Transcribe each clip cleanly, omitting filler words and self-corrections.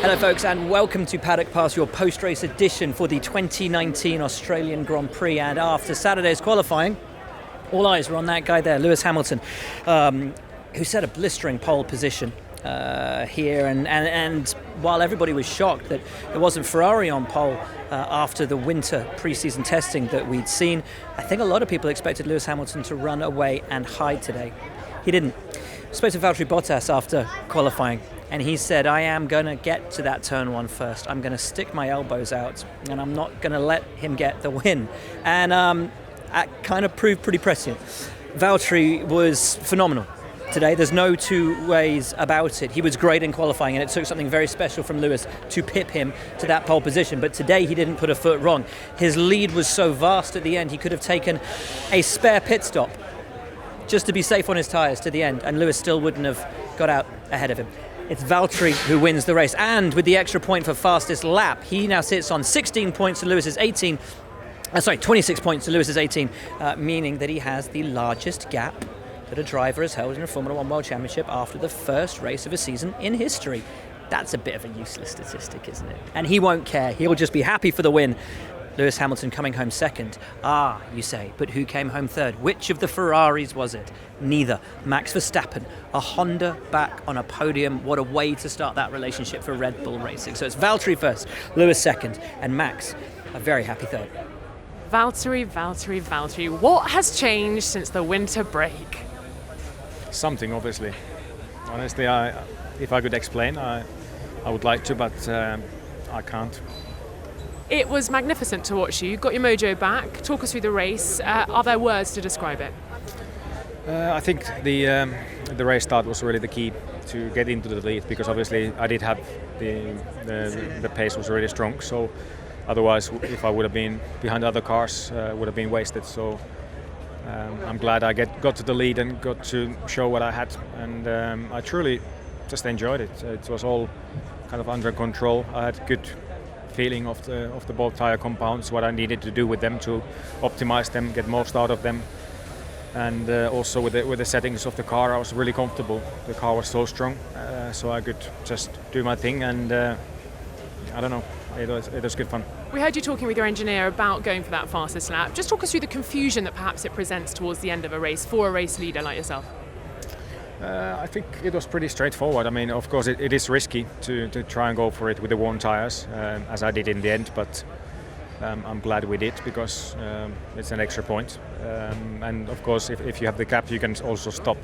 Hello folks and welcome to Paddock Pass, your post-race edition for the 2019 Australian Grand Prix. And after Saturday's qualifying, all eyes were on that guy there, Lewis Hamilton, who set a blistering pole position here. And while everybody was shocked that it wasn't Ferrari on pole after the winter pre-season testing that we'd seen, I think a lot of people expected Lewis Hamilton to run away and hide today. He didn't. I spoke to Valtteri Bottas after qualifying, and he said, I am going to get to that turn one first. I'm going to stick my elbows out, and I'm not going to let him get the win. And that kind of proved pretty prescient. Valtteri was phenomenal today. There's no two ways about it. He was great in qualifying, and it took something very special from Lewis to pip him to that pole position. But today he didn't put a foot wrong. His lead was so vast at the end, he could have taken a spare pit stop just to be safe on his tyres to the end, and Lewis still wouldn't have got out ahead of him. It's Valtteri who wins the race, and with the extra point for fastest lap, he now sits on 16 points to Lewis's 18. 26 points to Lewis's 18, meaning that he has the largest gap that a driver has held in a Formula One World Championship after the first race of a season in history. That's a bit of a useless statistic, isn't it? And he won't care. He'll just be happy for the win. Lewis Hamilton coming home second. You say, but who came home third? Which of the Ferraris was it? Neither. Max Verstappen, a Honda back on a podium. What a way to start that relationship for Red Bull Racing. So it's Valtteri first, Lewis second, and Max a very happy third. Valtteri. What has changed since the winter break? Something, obviously. Honestly, if I could explain, I would like to, but I can't. It was magnificent to watch you. You got your mojo back. Talk us through the race. Are there words to describe it? I think the race start was really the key to get into the lead, because obviously I did have the pace was really strong. So otherwise, if I would have been behind other cars, would have been wasted. So I'm glad I got to the lead and got to show what I had, and I truly just enjoyed it. It was all kind of under control. I had good feeling of the both tire compounds, what I needed to do with them to optimize them, get most out of them, and also with the settings of the car, I was really comfortable. The car was so strong, so I could just do my thing, and I don't know, it was good fun. We heard you talking with your engineer about going for that fastest lap. Just talk us through the confusion that perhaps it presents towards the end of a race for a race leader like yourself. I think it was pretty straightforward. I mean, of course, it is risky to try and go for it with the worn tyres, as I did in the end, but I'm glad we did, because it's an extra point. And of course, if you have the gap, you can also stop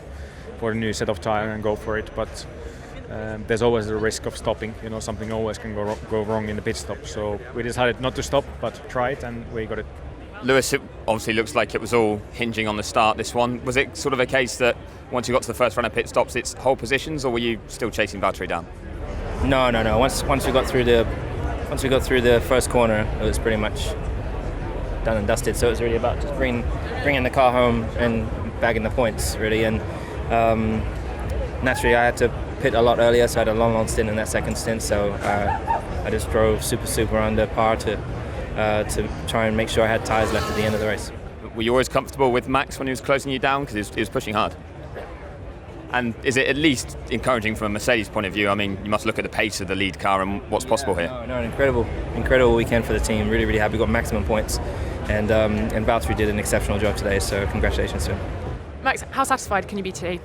for a new set of tyre and go for it. But there's always the risk of stopping. You know, something always can go wrong in the pit stop. So we decided not to stop, but try it, and we got it. Lewis, it obviously looks like it was all hinging on the start, this one. Was it sort of a case that once you got to the first run of pit stops, it's whole positions, or were you still chasing Valtteri down? No. Once we got through the first corner, it was pretty much done and dusted. So it was really about just bringing the car home and bagging the points, really. And naturally, I had to pit a lot earlier, so I had a long stint in that second stint. So I just drove super under par to try and make sure I had tyres left at the end of the race. Were you always comfortable with Max when he was closing you down? Because he was pushing hard. And is it at least encouraging from a Mercedes point of view? I mean, you must look at the pace of the lead car and what's possible here. No, an incredible weekend for the team. Really happy. We got maximum points, and Valtteri did an exceptional job today. So congratulations to him. Max, how satisfied can you be today?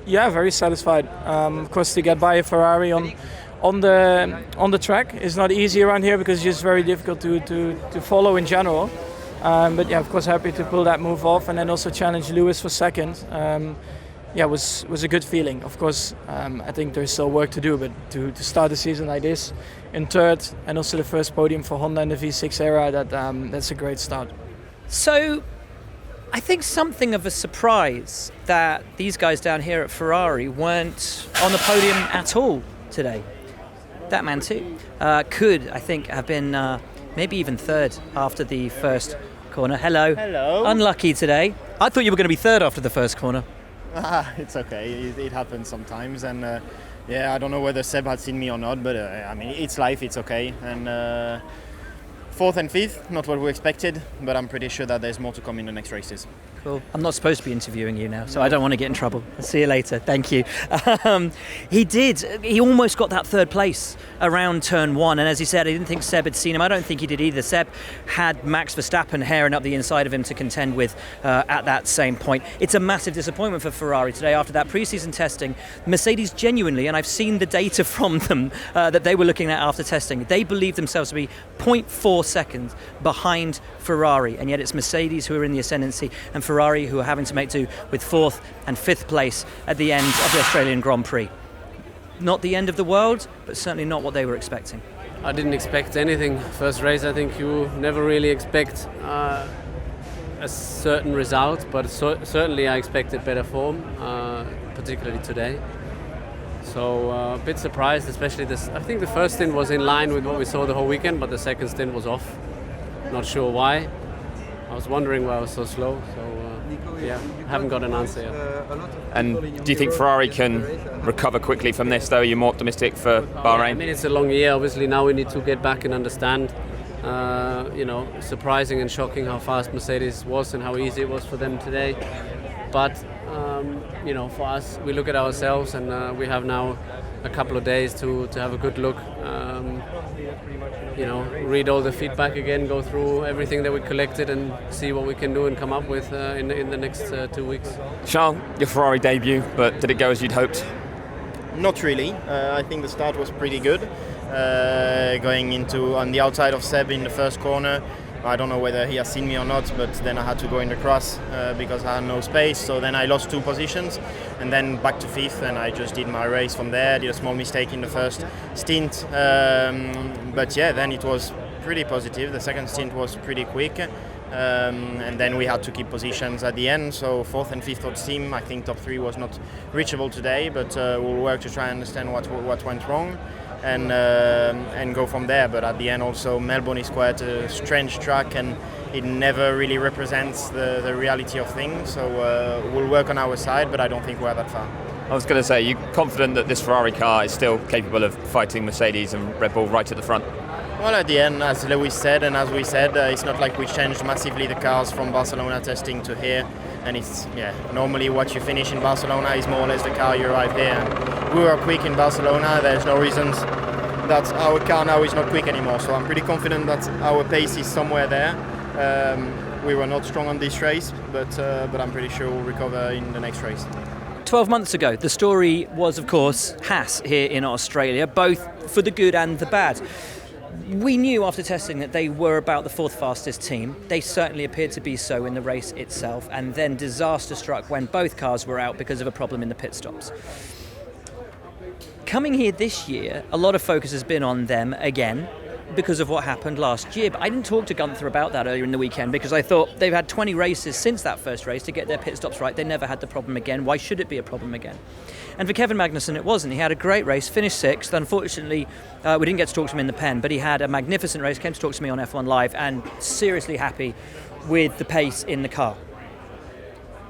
Yeah, very satisfied. Of course, to get by a Ferrari on the track is not easy around here, because it's just very difficult to follow in general. But yeah, of course, happy to pull that move off, and then also challenge Lewis for second. It was a good feeling. Of course, I think there's still work to do, but to start the season like this in third, and also the first podium for Honda in the V6 era, that's a great start. So I think something of a surprise that these guys down here at Ferrari weren't on the podium at all today. That man too could, I think, have been maybe even third after the first corner. Hello. Unlucky today. I thought you were going to be third after the first corner. It's okay. It happens sometimes, and I don't know whether Seb had seen me or not, but I mean, it's life. It's okay. And fourth and fifth, not what we expected, but I'm pretty sure that there's more to come in the next races. Cool. I'm not supposed to be interviewing you now, so I don't want to get in trouble. I'll see you later. Thank you. He almost got that third place around turn one, and as he said, I didn't think Seb had seen him. I don't think he did either. Seb had Max Verstappen herring up the inside of him to contend with at that same point. It's a massive disappointment for Ferrari today after that pre-season testing. Mercedes genuinely, and I've seen the data from them that they were looking at after testing, they believe themselves to be 0.4 seconds behind Ferrari, and yet it's Mercedes who are in the ascendancy and Ferrari who are having to make do with 4th and 5th place at the end of the Australian Grand Prix. Not the end of the world, but certainly not what they were expecting. I didn't expect anything. First race, I think you never really expect a certain result, but certainly I expected better form, particularly today. So a bit surprised, especially this. I think the first stint was in line with what we saw the whole weekend, but the second stint was off. Not sure why. I was wondering why I was so slow. So haven't got an answer yet. And do you think Ferrari can recover quickly from this, though? Are you more optimistic for Bahrain? I mean, it's a long year. Obviously, now we need to get back and understand. Surprising and shocking how fast Mercedes was and how easy it was for them today. But for us, we look at ourselves, and we have now a couple of days to have a good look. Read all the feedback again, go through everything that we collected, and see what we can do and come up with in the next 2 weeks. Charles, your Ferrari debut, but did it go as you'd hoped? Not really. I think the start was pretty good. Going into on the outside of Seb in the first corner. I don't know whether he has seen me or not, but then I had to go in the cross because I had no space. So then I lost 2 positions, and then back to 5th, and I just did my race from there. Did a small mistake in the first stint, but then it was pretty positive. The second stint was pretty quick, and then we had to keep positions at the end. So 4th and 5th team, I think top 3 was not reachable today, but we'll work to try and understand what went wrong. And go from there. But at the end also Melbourne is quite a strange track, and it never really represents the reality of things, so we'll work on our side, but I don't think we're that far. I was going to say, are you confident that this Ferrari car is still capable of fighting Mercedes and Red Bull right at the front? Well, at the end, as Lewis said, and as we said, it's not like we changed massively the cars from Barcelona testing to here. And it's, normally what you finish in Barcelona is more or less the car you arrive here. And we were quick in Barcelona. There's no reasons that our car now is not quick anymore. So I'm pretty confident that our pace is somewhere there. We were not strong on this race, but I'm pretty sure we'll recover in the next race. 12 months ago, the story was, of course, Haas here in Australia, both for the good and the bad. We knew after testing that they were about the 4th fastest team. They certainly appeared to be so in the race itself, and then disaster struck when both cars were out because of a problem in the pit stops. Coming here this year, a lot of focus has been on them again because of what happened last year. But I didn't talk to Gunther about that earlier in the weekend because I thought they've had 20 races since that first race to get their pit stops right. They never had the problem again. Why should it be a problem again? And for Kevin Magnussen, it wasn't. He had a great race, finished 6th. Unfortunately, we didn't get to talk to him in the pen, but he had a magnificent race, came to talk to me on F1 Live, and seriously happy with the pace in the car.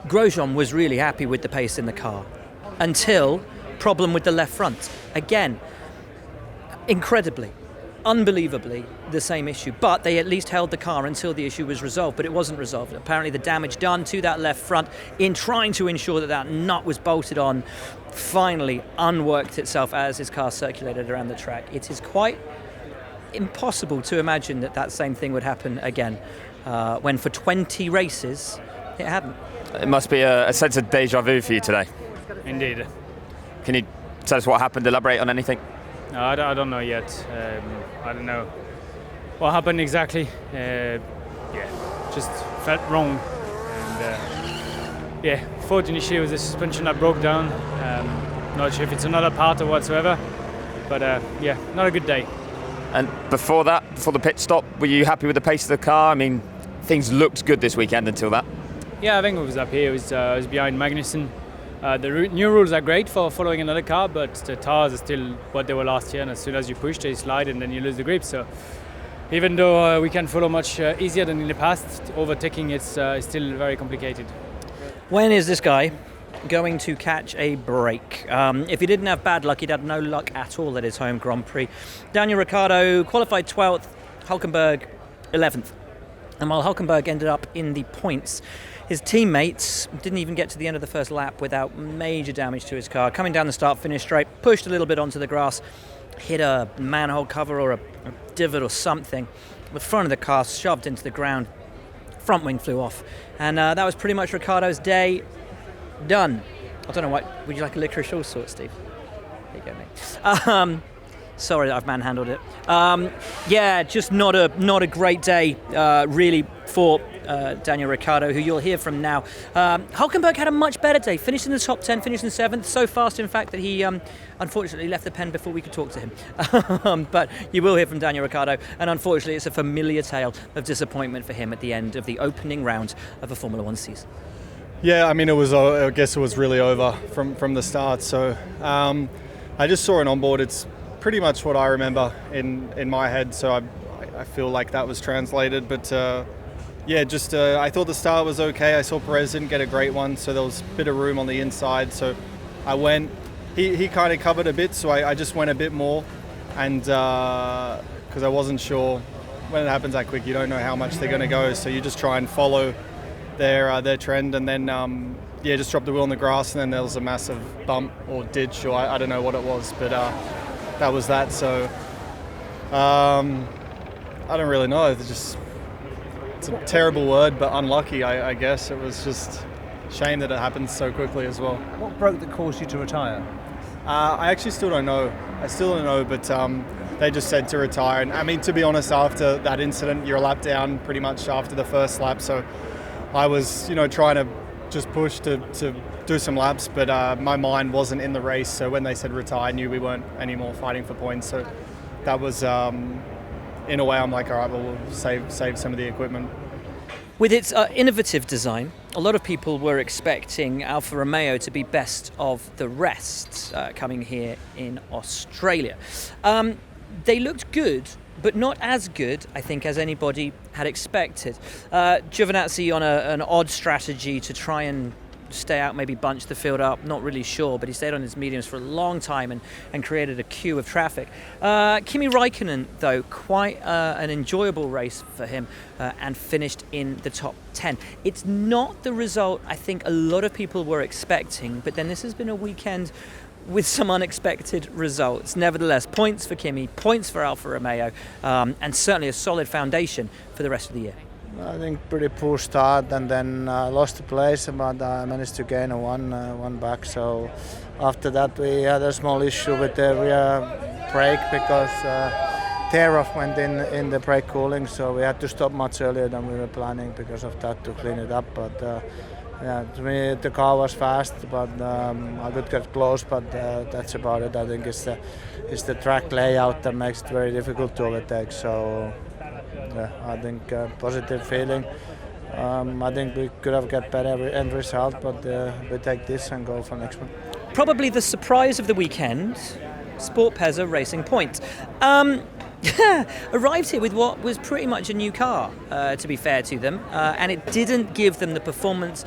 Grosjean was really happy with the pace in the car until problem with the left front. Again, incredibly, unbelievably, the same issue. But they at least held the car until the issue was resolved, but it wasn't resolved. Apparently the damage done to that left front in trying to ensure that that nut was bolted on finally unworked itself as his car circulated around the track. It is quite impossible to imagine that that same thing would happen again when for 20 races it hadn't. It must be a sense of deja vu for you today. Indeed. Can you tell us what happened, elaborate on anything? No, I don't know yet. I don't know what happened exactly. Just felt wrong. And fortunately it was the suspension that broke down. Not sure if it's another part or whatsoever. But not a good day. And before that, before the pit stop, were you happy with the pace of the car? I mean, things looked good this weekend until that. Yeah, I think it was up here. It was behind Magnussen. The new rules are great for following another car, but the tires are still what they were last year, and as soon as you push, they slide and then you lose the grip. So even though we can follow much easier than in the past, overtaking is still very complicated. When is this guy going to catch a break? If he didn't have bad luck, he'd had no luck at all at his home Grand Prix. Daniel Ricciardo qualified 12th, Hulkenberg 11th. And while Hulkenberg ended up in the points His teammates didn't even get to the end of the first lap without major damage to his car. Coming down the start finish straight, pushed a little bit onto the grass, hit a manhole cover or a divot or something. The front of the car shoved into the ground. Front wing flew off. And that was pretty much Ricciardo's day done. I don't know what. Would you like a licorice all sorts, Steve? There you go, mate. Sorry that I've manhandled it. Yeah, just not a great day, really, for Daniel Ricciardo, who you'll hear from now. Hülkenberg had a much better day, finished in the top 10, finished in 7th, so fast, in fact, that he unfortunately left the pen before we could talk to him. But you will hear from Daniel Ricciardo, and unfortunately it's a familiar tale of disappointment for him at the end of the opening round of a Formula One season. Yeah, I mean, I guess it was really over from the start. So I just saw an onboard. It's pretty much what I remember in my head. So I feel like that was translated. But yeah, just I thought the start was okay. I saw Perez didn't get a great one, so there was a bit of room on the inside. So I went. He kind of covered a bit, so I just went a bit more, and because I wasn't sure when it happens that quick, you don't know how much they're going to go. So you just try and follow their trend, and then just dropped the wheel on the grass, and then there was a massive bump or ditch, or I don't know what it was, but that was that. So I don't really know. It's a terrible word, but unlucky, I guess. It was just a shame that it happened so quickly as well. What broke that caused you to retire? I actually still don't know. But they just said to retire. And I mean, to be honest, after that incident, you're a lap down pretty much after the first lap. So I was, trying to just push to do some laps, but my mind wasn't in the race. So when they said retire, I knew we weren't anymore fighting for points. So that was, in a way, I'm like, all right, well, we'll save some of the equipment. With its innovative design, a lot of people were expecting Alfa Romeo to be best of the rest coming here in Australia. They looked good, but not as good, I think, as anybody had expected. Giovinazzi on an odd strategy to try and stay out, maybe bunch the field up, not really sure, but he stayed on his mediums for a long time and created a queue of traffic. Kimi Räikkönen, though, quite an enjoyable race for him and finished in the top 10. It's not the result I think a lot of people were expecting, but then this has been a weekend with some unexpected results. Nevertheless, points for Kimi, points for Alfa Romeo, and certainly a solid foundation for the rest of the year. I think pretty poor start, and then lost the place, but I managed to gain one back. So after that we had a small issue with the rear brake because tear-off went in the brake cooling, so we had to stop much earlier than we were planning because of that to clean it up. But yeah, to me the car was fast, but I could get close, but that's about it. I think it's the track layout that makes it very difficult to overtake. So yeah, I think positive feeling. I think we could have got better end result, but we take this and go for next one. Probably the surprise of the weekend, Sport Pezza Racing Point. Arrived here with what was pretty much a new car, to be fair to them, and it didn't give them the performance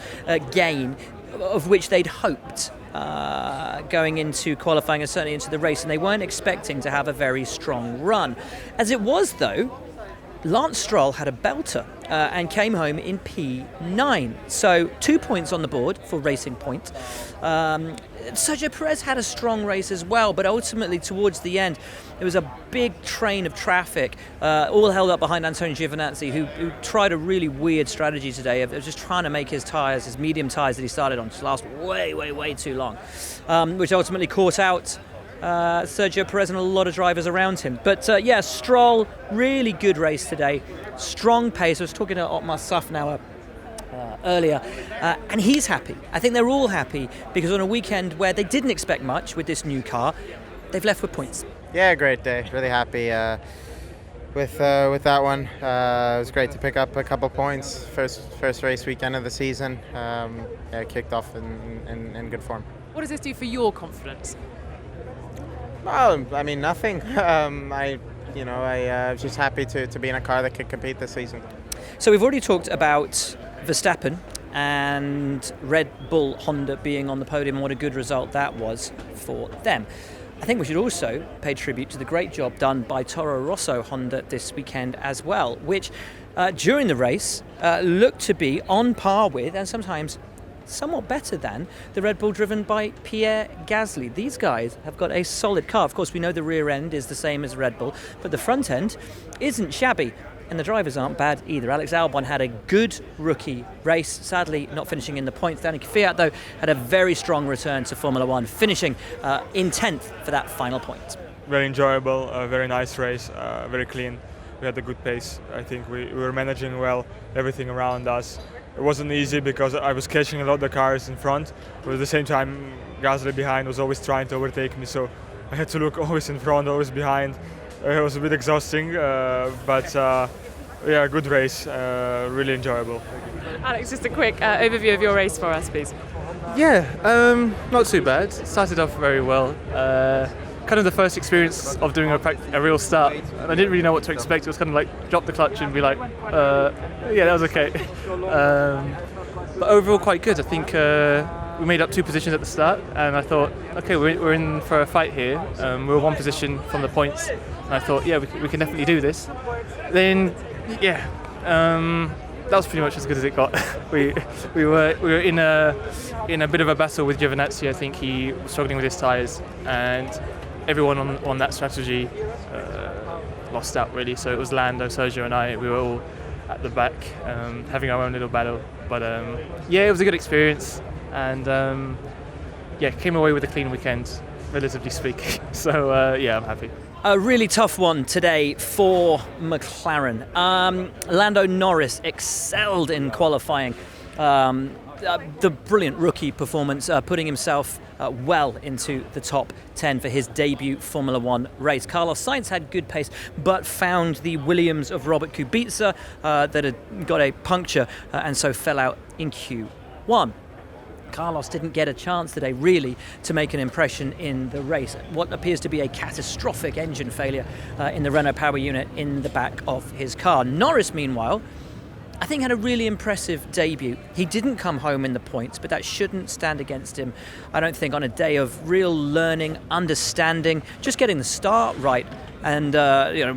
gain of which they'd hoped going into qualifying and certainly into the race, and they weren't expecting to have a very strong run. As it was, though, Lance Stroll had a belter and came home in P9. So 2 points on the board for Racing Point. Sergio Perez had a strong race as well, but ultimately towards the end, there was a big train of traffic, all held up behind Antonio Giovinazzi, who tried a really weird strategy today of just trying to make his tyres, his medium tyres that he started on, just last way too long, which ultimately caught out Sergio Perez and a lot of drivers around him. But yeah, Stroll, really good race today. Strong pace. I was talking to Otmar Safnauer earlier, and he's happy. I think they're all happy because on a weekend where they didn't expect much with this new car, they've left with points. Yeah, great day. Really happy with that one. It was great to pick up a couple points. First race weekend of the season. Yeah, kicked off in good form. What does this do for your confidence? Well, I mean, nothing. I was just happy to be in a car that could compete this season. So we've already talked about Verstappen and Red Bull Honda being on the podium and what a good result that was for them. I think we should also pay tribute to the great job done by Toro Rosso Honda this weekend as well, which during the race looked to be on par with, and sometimes somewhat better than, the Red Bull driven by Pierre Gasly. These guys have got a solid car. Of course, we know the rear end is the same as Red Bull, but the front end isn't shabby, and the drivers aren't bad either. Alex Alban had a good rookie race, sadly not finishing in the points. Danny Kvyat, though, had a very strong return to Formula One, finishing in 10th for that final point. Very enjoyable, very nice race, very clean. We had a good pace. I think we were managing well everything around us. It wasn't easy because I was catching a lot of the cars in front, but at the same time Gasly behind was always trying to overtake me, so I had to look always in front, always behind. It was a bit exhausting, but yeah, good race, really enjoyable. Alex, just a quick overview of your race for us, please. Yeah, not too bad. Started off very well. Kind of the first experience of doing a real start, and I didn't really know what to expect. It was kind of like drop the clutch and be like, yeah, that was okay. But overall quite good. I think we made up 2 positions at the start, and I thought, okay, we're in for a fight here. We were 1 position from the points, and I thought, yeah, we can definitely do this. Then, yeah, that was pretty much as good as it got. we were in a bit of a battle with Giovinazzi. I think he was struggling with his tyres, and everyone on that strategy lost out really. So it was Lando, Sergio and I, we were all at the back having our own little battle. But yeah, it was a good experience, and yeah, came away with a clean weekend, relatively speaking. So yeah, I'm happy. A really tough one today for McLaren. Lando Norris excelled in qualifying. The brilliant rookie performance, putting himself well into the top 10 for his debut Formula One race. Carlos Sainz had good pace, but found the Williams of Robert Kubica that had got a puncture and so fell out in Q1. Carlos didn't get a chance today, really, to make an impression in the race. What appears to be a catastrophic engine failure in the Renault power unit in the back of his car. Norris, meanwhile, I think had a really impressive debut. He didn't come home in the points, but that shouldn't stand against him, I don't think, on a day of real learning, understanding, just getting the start right. And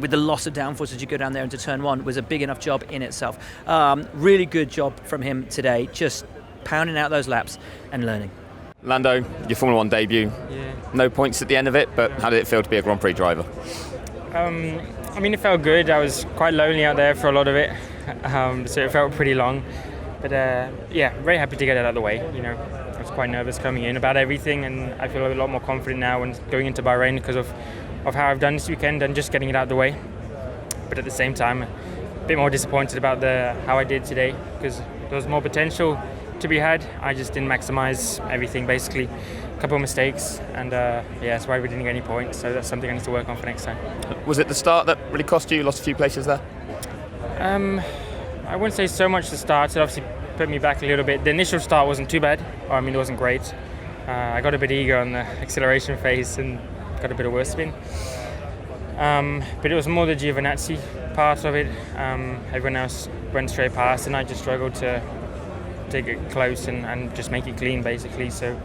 with the loss of downforce as you go down there into turn 1 was a big enough job in itself. Really good job from him today, just pounding out those laps and learning. Lando, your Formula One debut, no points at the end of it, but how did it feel to be a Grand Prix driver? I mean, it felt good. I was quite lonely out there for a lot of it, so it felt pretty long. But yeah, very happy to get it out of the way. You know, I was quite nervous coming in about everything, and I feel a lot more confident now when going into Bahrain because of how I've done this weekend and just getting it out of the way. But at the same time, a bit more disappointed about how I did today because there was more potential to be had. I just didn't maximise everything, basically. A couple of mistakes, and yeah, that's why we didn't get any points, so that's something I need to work on for next time. Was it the start that really cost you? You lost a few places there? I wouldn't say so much the start. It obviously put me back a little bit. The initial start wasn't too bad. I mean, it wasn't great. I got a bit eager on the acceleration phase and got a bit of worse spin. But it was more the Giovinazzi part of it. Everyone else went straight past, and I just struggled to take it close and just make it clean, basically. So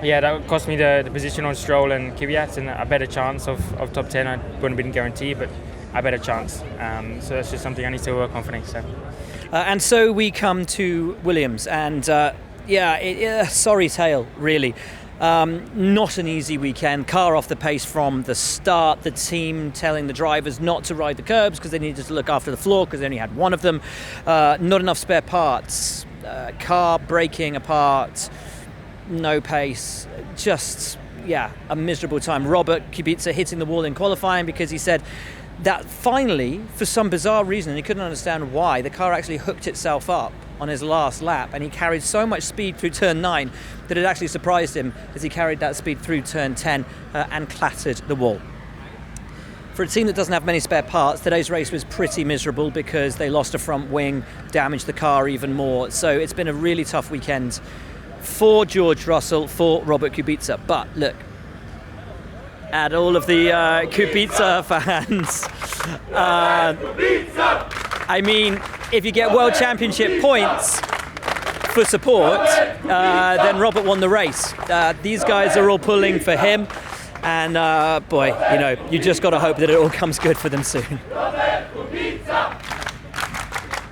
yeah, that cost me the position on Stroll and Kvyat, and a better chance of top 10. I wouldn't have been guaranteed, but a better chance. So that's just something I need to work on for next time. And so we come to Williams, and sorry tale, really. Not an easy weekend. Car off the pace from the start. The team telling the drivers not to ride the curbs because they needed to look after the floor because they only had one of them. Not enough spare parts. Car breaking apart. No pace. Just, a miserable time. Robert Kubica hitting the wall in qualifying because he said that finally, for some bizarre reason, and he couldn't understand why, the car actually hooked itself up on his last lap, and he carried so much speed through turn 9 that it actually surprised him as he carried that speed through turn 10 and clattered the wall. For a team that doesn't have many spare parts, today's race was pretty miserable because they lost a front wing, damaged the car even more. So it's been a really tough weekend for George Russell, for Robert Kubica. But look, at all of the Kubica fans, I mean, if you get World Championship points for support, then Robert won the race. These guys are all pulling for him, and boy, you just got to hope that it all comes good for them soon.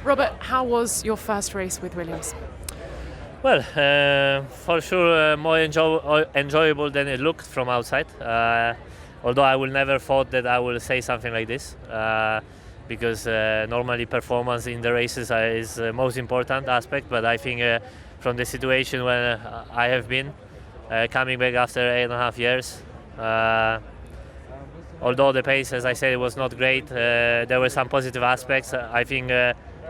Robert, how was your first race with Williams? Well, for sure more enjoyable than it looked from outside. Although I will never thought that I will say something like this, because normally performance in the races is the most important aspect. But I think from the situation when I have been coming back after 8.5 years, although the pace, as I said, it was not great, there were some positive aspects. I think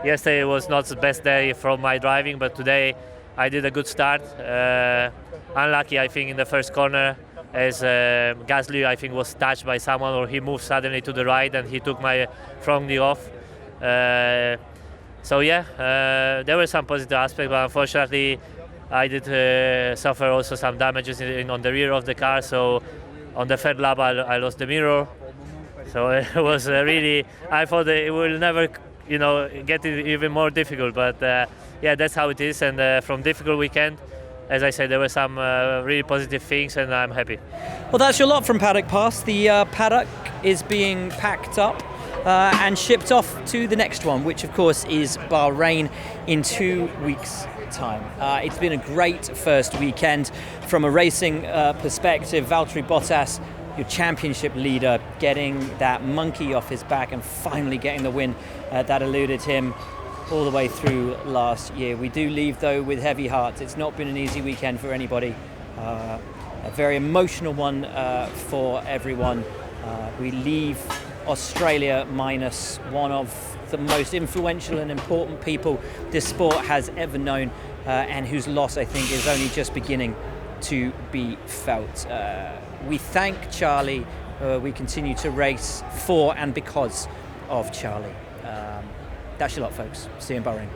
yesterday was not the best day from my driving, but today I did a good start. Unlucky, I think, in the first corner, as Gasly, I think, was touched by someone, or he moved suddenly to the right and he took my front wheel off. So yeah, there were some positive aspects, but unfortunately I did suffer also some damages on the rear of the car. So on the third lap I lost the mirror. So it was really, I thought it will never, get it even more difficult. But yeah, that's how it is. And from difficult weekend, as I said, there were some really positive things, and I'm happy. Well, that's your lot from Paddock Pass. The Paddock is being packed up and shipped off to the next one, which of course is Bahrain in 2 weeks' time. It's been a great first weekend from a racing perspective. Valtteri Bottas, your championship leader, getting that monkey off his back and finally getting the win that eluded him all the way through last year. We do leave though with heavy hearts. It's not been an easy weekend for anybody. A very emotional one for everyone. We leave Australia minus one of the most influential and important people this sport has ever known, and whose loss I think is only just beginning to be felt. We thank Charlie. We continue to race for and because of Charlie. That's your lot, folks. See you in Bahrain.